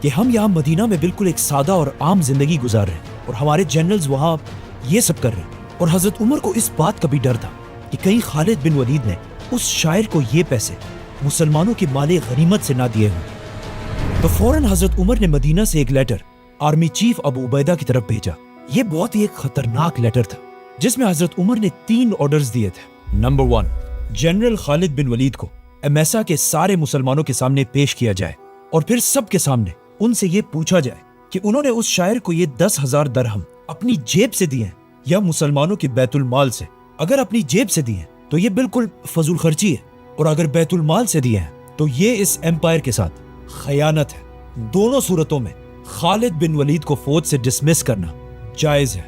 کہ ہم یہاں مدینہ میں بالکل ایک سادہ اور عام زندگی گزار رہے ہیں اور ہمارے جنرلز وہاں یہ سب کر رہے ہیں، اور حضرت عمر کو اس بات کا بھی ڈر تھا کہ کہیں خالد بن ولید نے اس شاعر کو یہ پیسے مسلمانوں کے مال غنیمت سے نہ دیے ہوں۔ تو فوراً حضرت عمر نے مدینہ سے ایک لیٹر آرمی چیف ابو عبیدہ کی طرف بھیجا۔ یہ بہت ہی ایک خطرناک لیٹر تھا جس میں حضرت عمر نے 3 آرڈرز دیے تھے۔ نمبر 1، جنرل خالد بن ولید کو امیسا کے سارے مسلمانوں کے سامنے پیش کیا جائے اور پھر سب کے سامنے ان سے یہ پوچھا جائے کہ انہوں نے اس شاعر کو یہ 10,000 درہم اپنی جیب سے دیے ہیں یا مسلمانوں کے بیت المال سے۔ اگر اپنی جیب سے دیے ہیں تو یہ بالکل فضول خرچی ہے، اور اگر بیت المال سے دیے ہیں تو یہ اس ایمپائر کے ساتھ خیانت ہے۔ دونوں صورتوں میں خالد بن ولید کو فوج سے ڈسمس کرنا جائز ہے۔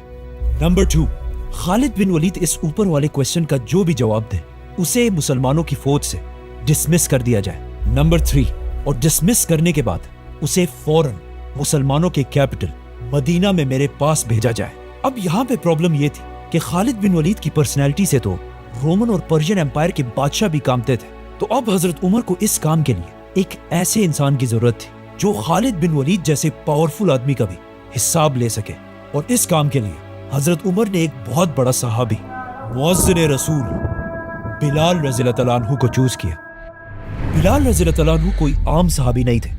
نمبر 2، خالد بن ولید اس اوپر والے کویسچن کا جو بھی جواب دے اسے مسلمانوں کی فوج سے ڈسمس کر دیا جائے۔ نمبر 3، اور ڈسمس کرنے کے بعد اسے فوراً مسلمانوں کے کیپٹل مدینہ میں میرے پاس بھیجا جائے۔ اب یہاں پہ پرابلم یہ تھی کہ خالد بن ولید کی پرسنالٹی سے تو رومن اور پرشین ایمپائر کے بادشاہ بھی کامتے تھے، تو اب حضرت عمر کو اس کام کے لیے ایک ایسے انسان کی ضرورت تھی جو خالد بن ولید جیسے پاورفل آدمی کا بھی حساب لے سکے، اور اس کام کے لیے حضرت عمر نے ایک بہت بڑا صحابی مؤذن رسول بلال رضی اللہ تعالیٰ عنہ کو چوز کیا۔ بلال رضی اللہ تعالیٰ عنہ کوئی عام صحابی نہیں تھے،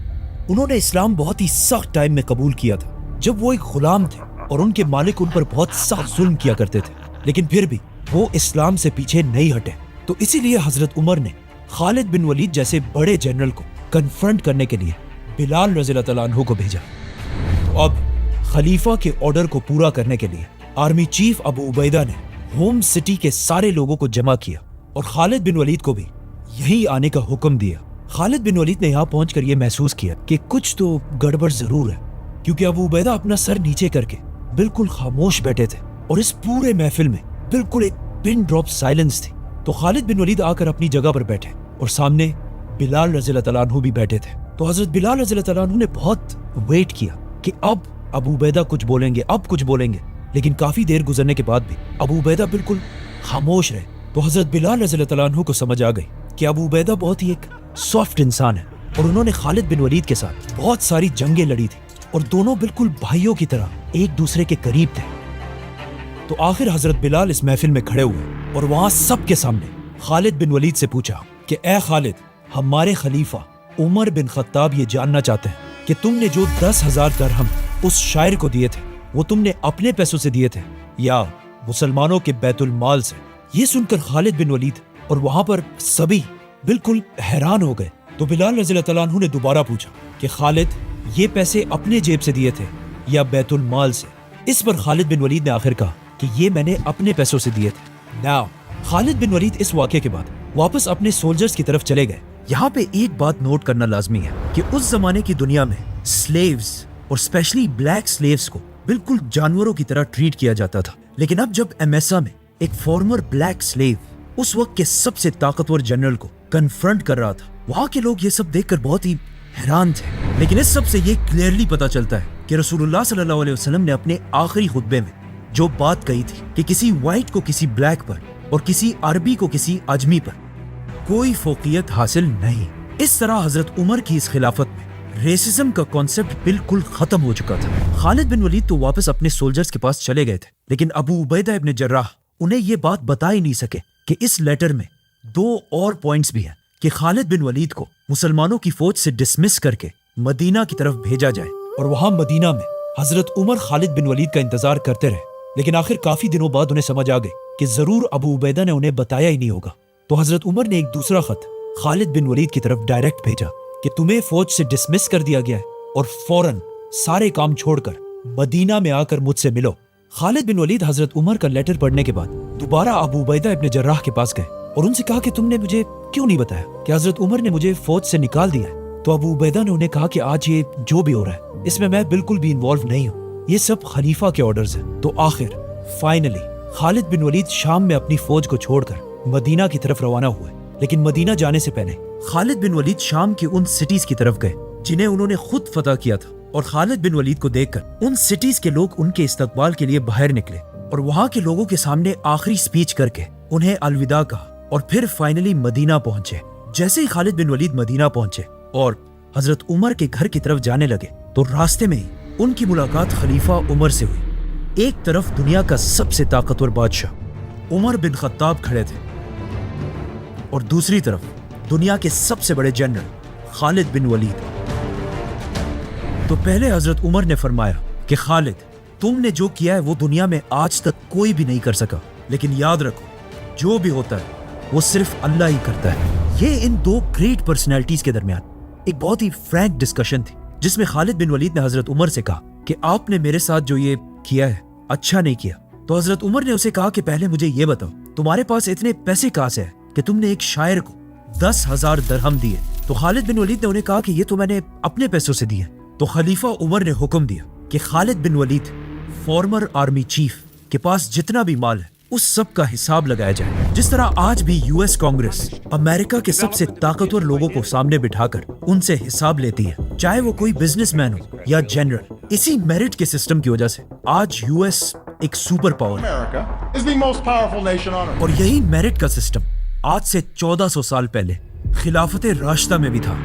انہوں نے اسلام بہت ہی سخت ٹائم میں قبول کیا تھا جب وہ ایک غلام تھے اور ان کے مالک ان پر بہت سخت ظلم کیا کرتے تھے، لیکن پھر بھی وہ اسلام سے پیچھے نہیں ہٹے۔ تو اسی لیے حضرت عمر نے خالد بن ولید جیسے بڑے جنرل کو کنفرنٹ کرنے کے لیے بلال رضی اللہ تعالیٰ عنہ کو بھیجا۔ تو اب خلیفہ کے آرڈر کو پورا کرنے کے لیے آرمی چیف ابو عبیدہ نے ہوم سٹی کے سارے لوگوں کو جمع کیا اور خالد بن ولید کو بھی یہی آنے کا حکم دیا۔ خالد بن ولید نے یہاں پہنچ کر یہ محسوس کیا کہ کچھ تو گڑبڑ ضرور ہے، کیونکہ ابو عبیدہ اپنا سر نیچے کر کے بالکل خاموش بیٹھے تھے اور اس پورے محفل میں بالکل ایک پن ڈراپ سائلنس تھی۔ تو خالد بن ولید آ کر اپنی جگہ پر بیٹھے اور سامنے بلال رضی اللہ تعالیٰ عنہ بھی بیٹھے تھے۔ تو حضرت بلال رضی اللہ تعالیٰ عنہ نے بہت ویٹ کیا کہ اب ابو عبیدہ کچھ بولیں گے، اب کچھ بولیں گے، لیکن کافی دیر گزرنے کے بعد بھی ابو عبیدہ بالکل خاموش رہے۔ تو حضرت بلال رضی اللہ تعالیٰ عنہ کو سمجھ آ گئی کہ ابو عبیدہ بہت ہی ایک سافٹ انسان ہے، اور انہوں نے خالد بن ولید کے ساتھ بہت ساری جنگیں لڑی تھی اور دونوں بالکل بھائیوں کی طرح ایک دوسرے کے قریب تھے۔ تو آخر حضرت بلال اس محفل میں کھڑے ہوئے اور وہاں سب کے سامنے خالد بن ولید سے پوچھا کہ اے خالد، ہمارے خلیفہ عمر بن خطاب یہ جاننا چاہتے ہیں کہ تم نے جو 10,000 درہم اس شاعر کو دیے تھے وہ تم نے اپنے پیسوں سے دیے تھے یا مسلمانوں کے بیت المال سے۔ یہ سن کر خالد بن ولید اور وہاں پر سبھی بالکل حیران ہو گئے۔ تو بلال رضی اللہ تعالیٰ عنہ نے دوبارہ پوچھا کہ خالد، یہ پیسے اپنے جیب سے دیے تھے یا بیت المال سے؟ اس پر خالد بن ولید نے آخر کہا کہ یہ میں نے اپنے پیسوں سے دیے تھے۔ ناؤ خالد بن ولید اس واقعے کے بعد واپس اپنے سولجرز کی طرف چلے گئے۔ یہاں پہ ایک بات نوٹ کرنا لازمی ہے کہ اس زمانے کی دنیا میں سلیوز اور اسپیشلی بلیک سلیوز کو بالکل جانوروں کی طرح ٹریٹ کیا جاتا تھا، لیکن اب جب امیسا میں ایک فارمر بلیک سلیو اس وقت کے سب سے طاقتور جنرل کو کنفرنٹ کر رہا تھا، وہاں کے لوگ یہ سب دیکھ کر بہت ہی حیران تھے۔ لیکن اس سب سے یہ کلیئرلی پتا چلتا ہے کہ رسول اللہ صلی اللہ علیہ وسلم نے اپنے آخری خطبے میں جو بات کہی تھی کہ کسی وائٹ کو کسی بلیک پر اور کسی عربی کو کسی اجمی پر کوئی فوقیت حاصل نہیں۔ اس طرح حضرت عمر کی اس خلافت میں ریسزم کا کانسیپٹ بالکل ختم ہو چکا تھا۔ خالد بن ولید تو واپس اپنے سولجرز کے پاس چلے گئے تھے، لیکن ابو عبیدہ ابن جراح انہیں یہ بات بتا ہی نہیں سکے کہ اس لیٹر میں 2 اور پوائنٹس بھی ہیں کہ خالد بن ولید کو مسلمانوں کی فوج سے ڈسمس کر کے مدینہ کی طرف بھیجا جائے، اور وہاں مدینہ میں حضرت عمر خالد بن ولید کا انتظار کرتے رہے۔ لیکن آخر کافی دنوں بعد انہیں سمجھ آ گئی کہ ضرور ابو عبیدہ نے انہیں بتایا ہی نہیں ہوگا۔ تو حضرت عمر نے ایک دوسرا خط خالد بن ولید کی طرف ڈائریکٹ بھیجا کہ تمہیں فوج سے ڈسمس کر دیا گیا ہے اور فوراً سارے کام چھوڑ کر مدینہ میں آ کر مجھ سے ملو۔ خالد بن ولید حضرت عمر کا لیٹر پڑھنے کے بعد دوبارہ ابو عبیدہ ابن جراح کے پاس گئے اور ان سے کہا کہ تم نے مجھے کیوں نہیں بتایا کہ حضرت عمر نے مجھے فوج سے نکال دیا ہے؟ تو ابو عبیدہ نے انہیں کہا کہ آج یہ جو بھی ہو رہا ہے اس میں بالکل بھی انوالو نہیں ہوں، یہ سب خلیفہ کے آرڈرز ہیں۔ تو آخر فائنلی خالد بن ولید شام میں اپنی فوج کو چھوڑ کر مدینہ کی طرف روانہ ہوئے، لیکن مدینہ جانے سے پہلے خالد بن ولید شام کی ان سٹیز کی طرف گئے جنہیں انہوں نے خود فتح کیا تھا، اور خالد بن ولید کو دیکھ کر ان سٹیز کے لوگ ان کے استقبال کے لیے باہر نکلے اور وہاں کے لوگوں کے سامنے آخری سپیچ کر کے انہیں الوداع کہا، اور پھر فائنلی مدینہ پہنچے۔ جیسے ہی خالد بن ولید مدینہ پہنچے اور حضرت عمر کے گھر کی طرف جانے لگے تو راستے میں ہی ان کی ملاقات خلیفہ عمر سے ہوئی۔ ایک طرف دنیا کا سب سے طاقتور بادشاہ عمر بن خطاب کھڑے تھے اور دوسری طرف دنیا کے سب سے بڑے جنرل خالد بن ولید۔ تو پہلے حضرت عمر نے فرمایا کہ خالد، تم نے جو کیا ہے وہ دنیا میں آج تک کوئی بھی نہیں کر سکا، لیکن یاد رکھو جو بھی ہوتا ہے وہ صرف اللہ ہی کرتا ہے۔ یہ ان دو گریٹ پرسنالٹیز کے درمیان ایک بہت ہی فرینک ڈسکشن تھی، جس میں خالد بن ولید نے حضرت عمر سے کہا کہ آپ نے میرے ساتھ جو یہ کیا ہے اچھا نہیں کیا۔ تو حضرت عمر نے اسے کہا کہ پہلے مجھے یہ بتاؤ تمہارے پاس اتنے پیسے کہاں سے ہیں کہ تم نے ایک شاعر کو 10,000 درہم دیے؟ تو خالد بن ولید نے انہیں کہا کہ یہ تو میں نے اپنے پیسوں سے دیے۔ تو خلیفہ عمر نے حکم دیا کہ خالد بن ولید فارمر آرمی چیف کے پاس جتنا بھی مال ہے اس سب کا حساب لگایا جائے، جس طرح آج بھی یو ایس کانگریس امریکہ کے سب سے طاقتور لوگوں کو سامنے بٹھا کر ان سے حساب لیتی ہے، چاہے وہ کوئی بزنس مین ہو یا جنرل۔ اسی میرٹ کے سسٹم کی وجہ سے آج یو ایس ایک سپر پاور ہے، اور یہی میرٹ کا سسٹم آج سے 1400 سال پہلے خلافت راشدہ میں بھی تھا۔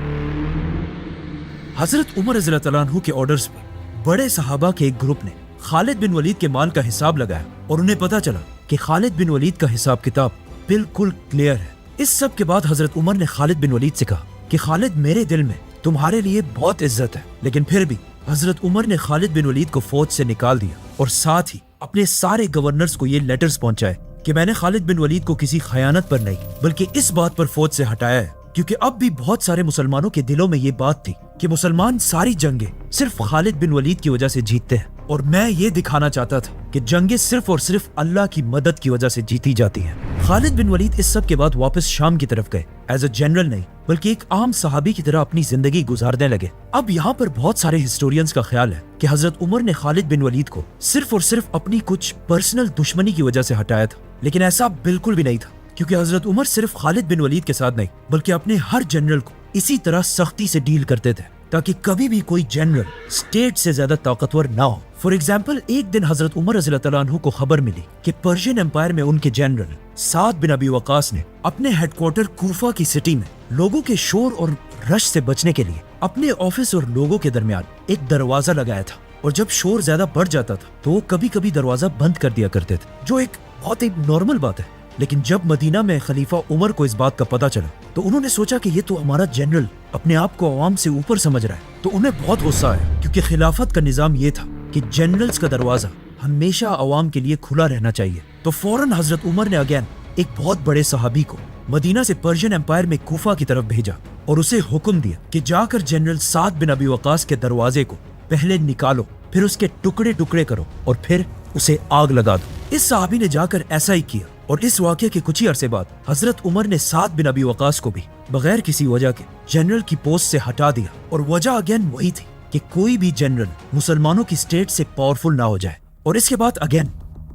حضرت عمر رضی اللہ عنہ کے آرڈرز پر بڑے صحابہ کے ایک گروپ نے خالد بن ولید کے مال کا حساب لگایا اور انہیں پتا چلا کہ خالد بن ولید کا حساب کتاب بالکل کلیئر ہے۔ اس سب کے بعد حضرت عمر نے خالد بن ولید سے کہا کہ خالد، میرے دل میں تمہارے لیے بہت عزت ہے، لیکن پھر بھی حضرت عمر نے خالد بن ولید کو فوج سے نکال دیا اور ساتھ ہی اپنے سارے گورنرز کو یہ لیٹرز پہنچائے کہ میں نے خالد بن ولید کو کسی خیانت پر نہیں بلکہ اس بات پر فوج سے ہٹایا ہے کیونکہ اب بھی بہت سارے مسلمانوں کے دلوں میں یہ بات تھی کہ مسلمان ساری جنگیں صرف خالد بن ولید کی وجہ سے جیتتے ہیں، اور میں یہ دکھانا چاہتا تھا کہ جنگیں صرف اور صرف اللہ کی مدد کی وجہ سے جیتی جاتی ہیں۔ خالد بن ولید اس سب کے بعد واپس شام کی طرف گئے، ایز اے جنرل نہیں بلکہ ایک عام صحابی کی طرح اپنی زندگی گزارنے لگے۔ اب یہاں پر بہت سارے ہسٹورینز کا خیال ہے کہ حضرت عمر نے خالد بن ولید کو صرف اور صرف اپنی کچھ پرسنل دشمنی کی وجہ سے ہٹایا تھا، لیکن ایسا بالکل بھی نہیں تھا، کیونکہ حضرت عمر صرف خالد بن ولید کے ساتھ نہیں بلکہ اپنے ہر جنرل کو اسی طرح سختی سے ڈیل کرتے تھے تاکہ کبھی بھی کوئی جنرل اسٹیٹ سے زیادہ طاقتور نہ ہو۔ فار ایگزامپل، ایک دن حضرت عمر رضی اللہ عنہ کو خبر ملی کہ پرشین امپائر میں ان کے جنرل سعد بن ابی وقاص نے اپنے ہیڈ کوارٹر کوفہ کی سٹی میں لوگوں کے شور اور رش سے بچنے کے لیے اپنے آفس اور لوگوں کے درمیان ایک دروازہ لگایا تھا، اور جب شور زیادہ بڑھ جاتا تھا تو وہ کبھی کبھی دروازہ بند کر دیا کرتے تھے، جو ایک بہت ہی نارمل بات ہے۔ لیکن جب مدینہ میں خلیفہ عمر کو اس بات کا پتہ چلا تو انہوں نے سوچا کہ یہ تو ہمارا جنرل اپنے آپ کو عوام سے اوپر سمجھ رہا ہے، تو انہیں بہت غصہ آیا کیونکہ خلافت کا نظام یہ تھا کہ جنرلز کا دروازہ ہمیشہ عوام کے لیے کھلا رہنا چاہیے۔ تو فوراً حضرت عمر نے اگین ایک بہت بڑے صحابی کو مدینہ سے پرشین امپائر میں کوفہ کی طرف بھیجا اور اسے حکم دیا کہ جا کر جنرل سعد بن ابی وقاص کے دروازے کو پہلے نکالو، پھر اس کے ٹکڑے ٹکڑے کرو اور پھر اسے آگ لگا دو۔ اس صحابی نے جا کر ایسا ہی کیا، اور اس واقعے کے کچھ ہی عرصے بعد حضرت عمر نے سعد بن ابی وقاص کو بھی بغیر کسی وجہ کے جنرل کی پوسٹ سے ہٹا دیا، اور وجہ اگین وہی تھی کہ کوئی بھی جنرل مسلمانوں کی سٹیٹ سے پاورفل نہ ہو جائے۔ اور اس کے بعد اگین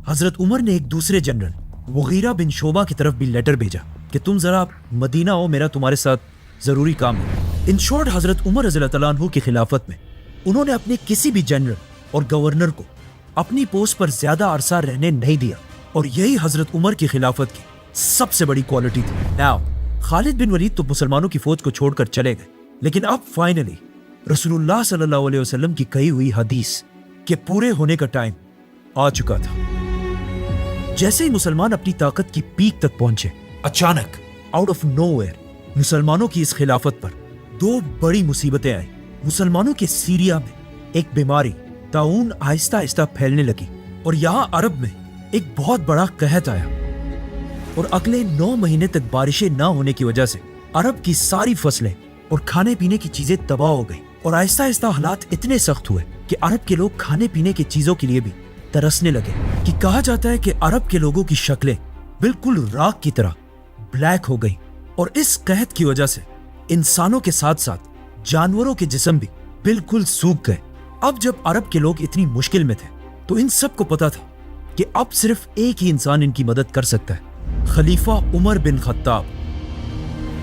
حضرت عمر نے ایک دوسرے جنرل مغیرہ بن شعبہ کی طرف بھی لیٹر بھیجا کہ تم ذرا مدینہ ہو، میرا تمہارے ساتھ ضروری کام ہے۔ ان شارٹ، حضرت عمر رضی اللہ عنہ کی خلافت میں انہوں نے اپنے کسی بھی جنرل اور گورنر کو اپنی پوسٹ پر زیادہ عرصہ رہنے نہیں دیا، اور یہی حضرت عمر کی خلافت کی سب سے بڑی کوالٹی تھی۔ ناؤ خالد بن ولید تو مسلمانوں کی فوج کو چھوڑ کر چلے گئے، لیکن اب فائنلی رسول اللہ صلی اللہ علیہ وسلم کی کہی ہوئی حدیث کے پورے ہونے کا ٹائم آ چکا تھا۔ جیسے ہی مسلمان اپنی طاقت کی پیک تک پہنچے، اچانک آؤٹ آف نو ویئر مسلمانوں کی اس خلافت پر دو بڑی مصیبتیں آئیں۔ مسلمانوں کے سیریا میں ایک بیماری طاعون آہستہ آہستہ پھیلنے لگی، اور یہاں عرب میں ایک بہت بڑا قحط آیا، اور اگلے 9 مہینے تک بارشیں نہ ہونے کی وجہ سے عرب کی ساری فصلیں اور کھانے پینے کی چیزیں تباہ ہو گئی، اور آہستہ آہستہ حالات اتنے سخت ہوئے کہ عرب کے لوگ کھانے پینے کی چیزوں کے لیے بھی ترسنے لگے، کہ کہا جاتا ہے کہ عرب کے لوگوں کی شکلیں بالکل راکھ کی طرح بلیک ہو گئی، اور اس قحط کی وجہ سے انسانوں کے ساتھ ساتھ جانوروں کے جسم بھی بالکل سوکھ گئے۔ اب جب عرب کے لوگ اتنی مشکل میں تھے تو ان سب کو پتا تھا کہ اب صرف ایک ہی انسان ان کی مدد کر سکتا ہے، خلیفہ عمر بن خطاب۔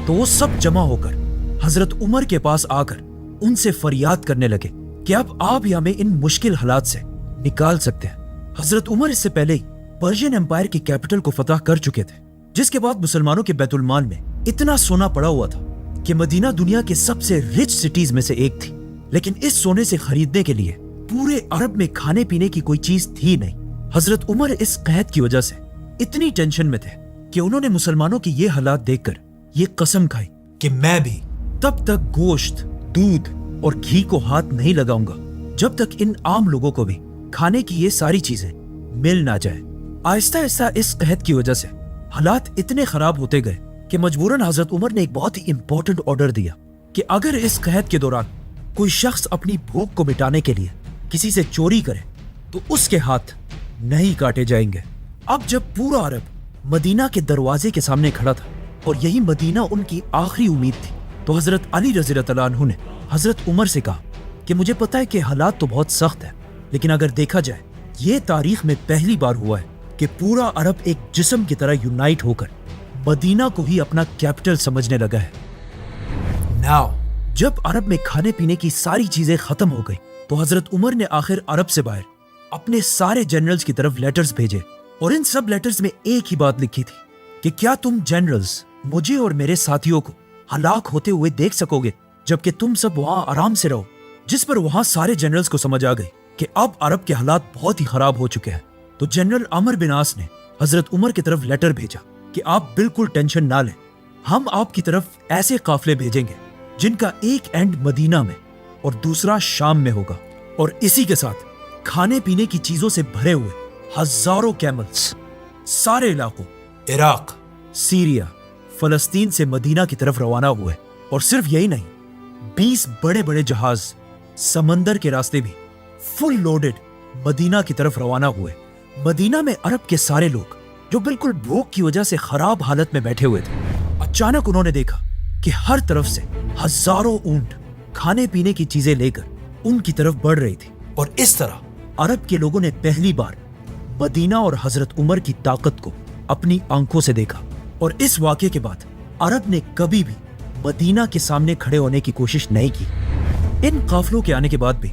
تو وہ سب جمع ہو کر حضرت عمر کے پاس آ کر ان سے فریاد کرنے لگے کہ اب آپ ہی ہمیں ان مشکل حالات سے نکال سکتے ہیں۔ حضرت عمر اس سے پہلے ہی پرشین امپائر کی کیپٹل کو فتح کر چکے تھے، جس کے بعد مسلمانوں کے بیت المال میں اتنا سونا پڑا ہوا تھا کہ مدینہ دنیا کے سب سے رچ سٹیز میں سے ایک تھی، لیکن اس سونے سے خریدنے کے لیے پورے عرب میں کھانے پینے کی کوئی چیز تھی نہیں۔ حضرت عمر اس قحط کی وجہ سے اتنی ٹینشن میں تھے کہ انہوں نے مسلمانوں کی یہ حالات دیکھ کر یہ قسم کھائی کہ میں بھی تب تک گوشت، دودھ اور گھی کو ہاتھ نہیں لگاؤں گا جب تک ان عام لوگوں کو بھی کھانے کی یہ ساری چیزیں مل نہ جائے۔ آہستہ آہستہ اس قحط کی وجہ سے حالات اتنے خراب ہوتے گئے کہ مجبوراً حضرت عمر نے ایک بہت ہی امپورٹنٹ آرڈر دیا کہ اگر اس قحط کے دوران کوئی شخص اپنی بھوک کو مٹانے کے لیے کسی سے چوری کرے تو اس کے ہاتھ نہیں کاٹے جائیں گے۔ اب جب پورا عرب مدینہ کے دروازے کے سامنے کھڑا تھا اور یہی مدینہ ان کی آخری امید تھی، تو حضرت علی رضی اللہ عنہ نے حضرت عمر سے کہا کہ مجھے پتا ہے کہ حالات تو بہت سخت ہیں، لیکن اگر دیکھا جائے یہ تاریخ میں پہلی بار ہوا ہے کہ پورا عرب ایک جسم کی طرح یونائٹ ہو کر مدینہ کو ہی اپنا کیپٹل سمجھنے لگا ہے۔ ناؤ جب عرب میں کھانے پینے کی ساری چیزیں ختم ہو گئی تو حضرت عمر نے آخر عرب سے باہر اپنے سارے جنرلز کی طرف لیٹرز بھیجے، اور ان سب لیٹرز میں ایک ہی بات لکھی تھی کہ کیا تم جنرلز مجھے اور میرے ساتھیوں کو ہلاک ہوتے ہوئے دیکھ سکو گے جبکہ تم سب وہاں آرام سے رہو، جس پر وہاں سارے جنرلز کو سمجھ آ گئی کہ اب عرب کے حالات بہت ہی خراب ہو چکے ہیں۔ تو جنرل عمرو بن عاص نے حضرت عمر کی طرف لیٹر بھیجا کہ آپ بالکل ٹینشن نہ لیں، ہم آپ کی طرف ایسے قافلے بھیجیں گے جن کا ایک اینڈ مدینہ میں اور دوسرا شام میں ہوگا، اور اسی کے ساتھ کھانے پینے کی چیزوں سے بھرے ہوئے ہزاروں کیملز سارے علاقوں عراق، سیریا، فلسطین سے مدینہ کی طرف روانہ ہوئے۔ اور صرف یہی نہیں، 20 بڑے بڑے جہاز سمندر کے راستے بھی فل لوڈڈ مدینہ کی طرف روانہ ہوئے۔ مدینہ میں عرب کے سارے لوگ جو بالکل بھوک کی وجہ سے خراب حالت میں بیٹھے ہوئے تھے، اچانک انہوں نے دیکھا کہ ہر طرف سے ہزاروں اونٹ کھانے پینے کی چیزیں لے کر ان کی طرف بڑھ رہی تھی، اور اس طرح عرب کے لوگوں نے پہلی بار مدینہ اور حضرت عمر کی طاقت کو اپنی آنکھوں سے دیکھا۔ اور اس واقعے کے بعد عرب نے کبھی بھی مدینہ کے سامنے کھڑے ہونے کی کوشش نہیں کی۔ ان قافلوں کے آنے کے بعد بھی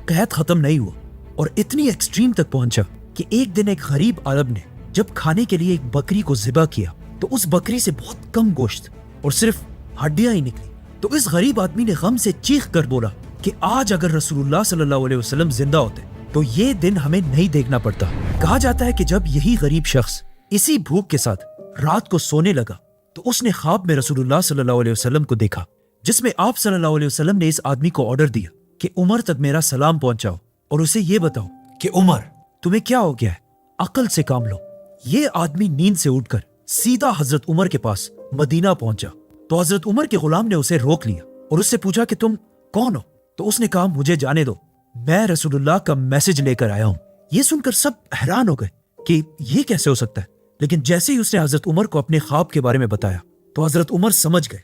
قحط ختم نہیں ہوا اور اتنی ایکسٹریم تک پہنچا کہ ایک دن ایک غریب عرب نے جب کھانے کے لیے ایک بکری کو ذبح کیا تو اس بکری سے بہت کم گوشت اور صرف ہڈیاں ہی نکلی۔ تو اس غریب آدمی نے غم سے چیخ کر بولا کہ آج اگر رسول اللہ صلی اللہ علیہ وسلم زندہ ہوتے تو یہ دن ہمیں نہیں دیکھنا پڑتا۔ کہا جاتا ہے کہ جب یہی غریب شخص اسی بھوک کے ساتھ رات کو سونے لگا تو اس نے خواب میں رسول اللہ صلی اللہ علیہ وسلم کو دیکھا، جس میں آپ صلی اللہ علیہ وسلم نے اس آدمی کو آرڈر دیا کہ عمر تک میرا سلام پہنچاؤ اور اسے یہ بتاؤ کہ عمر تمہیں کیا ہو گیا ہے، عقل سے کام لو۔ یہ آدمی نیند سے اٹھ کر سیدھا حضرت عمر کے پاس مدینہ پہنچا تو حضرت عمر کے غلام نے اسے روک لیا اور اس سے پوچھا کہ تم کون ہو؟ تو اس نے کہا مجھے جانے دو، میں رسول اللہ کا میسج لے کر آیا ہوں۔ یہ سن کر سب حیران ہو گئے کہ یہ کیسے ہو سکتا ہے، لیکن جیسے ہی اس نے حضرت عمر کو اپنے خواب کے بارے میں بتایا تو حضرت عمر سمجھ گئے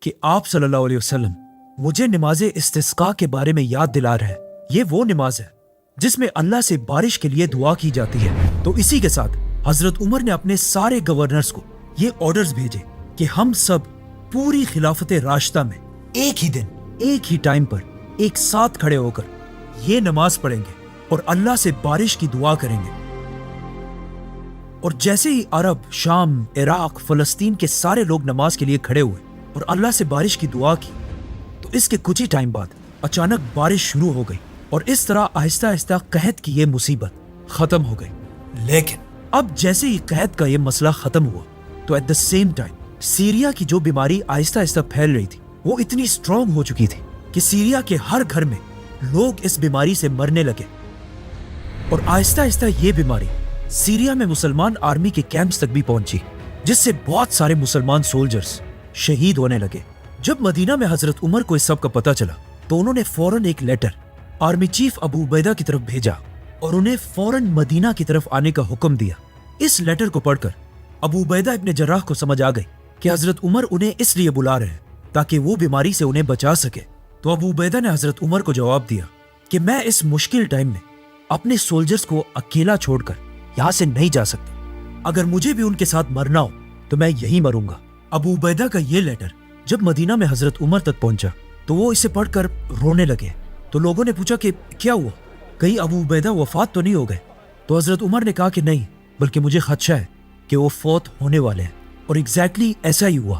کہ آپ صلی اللہ علیہ وسلم مجھے نماز استسقاء کے بارے میں یاد دلا رہے ہیں۔ یہ وہ نماز ہے جس میں اللہ سے بارش کے لیے دعا کی جاتی ہے۔ تو اسی کے ساتھ حضرت عمر نے اپنے سارے گورنرز کو یہ آرڈرز بھیجے کہ ہم سب پوری خلافت راشدہ میں ایک ہی دن ایک ہی ٹائم پر ایک ساتھ کھڑے ہو کر یہ نماز پڑھیں گے اور اللہ سے بارش کی دعا کریں گے۔ اور جیسے ہی عرب، شام، عراق، فلسطین کے سارے لوگ نماز کے لیے کھڑے ہوئے اور اللہ سے بارش کی دعا کی تو اس کے کچھ ہی ٹائم بعد اچانک بارش شروع ہو گئی اور اس طرح آہستہ آہستہ قحط کی یہ مصیبت ختم ہو گئی۔ لیکن اب جیسے ہی قحط کا یہ مسئلہ ختم ہوا تو at the same time Syria کی جو بیماری آہستہ آہستہ پھیل رہی تھی وہ اتنی اسٹرانگ ہو چکی تھی کہ سیریا کے ہر گھر میں لوگ اس بیماری سے مرنے لگے، اور آہستہ آہستہ یہ بیماری سیریا میں مسلمان آرمی کے کیمپس تک بھی پہنچی، جس سے بہت سارے مسلمان سولجرز شہید ہونے لگے۔ جب مدینہ میں حضرت عمر کو اس سب کا پتہ چلا تو انہوں نے فوراً ایک لیٹر آرمی چیف ابو عبیدہ کی طرف بھیجا اور انہیں فوراً مدینہ کی طرف آنے کا حکم دیا۔ اس لیٹر کو پڑھ کر ابو عبیدہ ابن جراح کو سمجھ آ گئی کہ حضرت عمر انہیں اس لیے بلا رہے ہیں تاکہ وہ بیماری سے انہیں بچا سکے۔ تو ابو عبیدہ نے حضرت عمر کو جواب دیا کہ میں اس مشکل ٹائم میں اپنے سولجرز کو اکیلا چھوڑ کر یہاں سے نہیں جا سکتا، اگر مجھے بھی ان کے ساتھ مرنا ہو تو میں یہی مروں گا۔ ابو عبیدہ کا یہ لیٹر جب مدینہ میں حضرت عمر تک پہنچا تو وہ اسے پڑھ کر رونے لگے۔ تو لوگوں نے پوچھا کہ کیا ہوا، کہیں ابو عبیدہ وفات تو نہیں ہو گئے؟ تو حضرت عمر نے کہا کہ نہیں، بلکہ مجھے خدشہ ہے کہ وہ فوت ہونے والے ہیں، اور ایگزیکٹلی ایسا ہی ہوا۔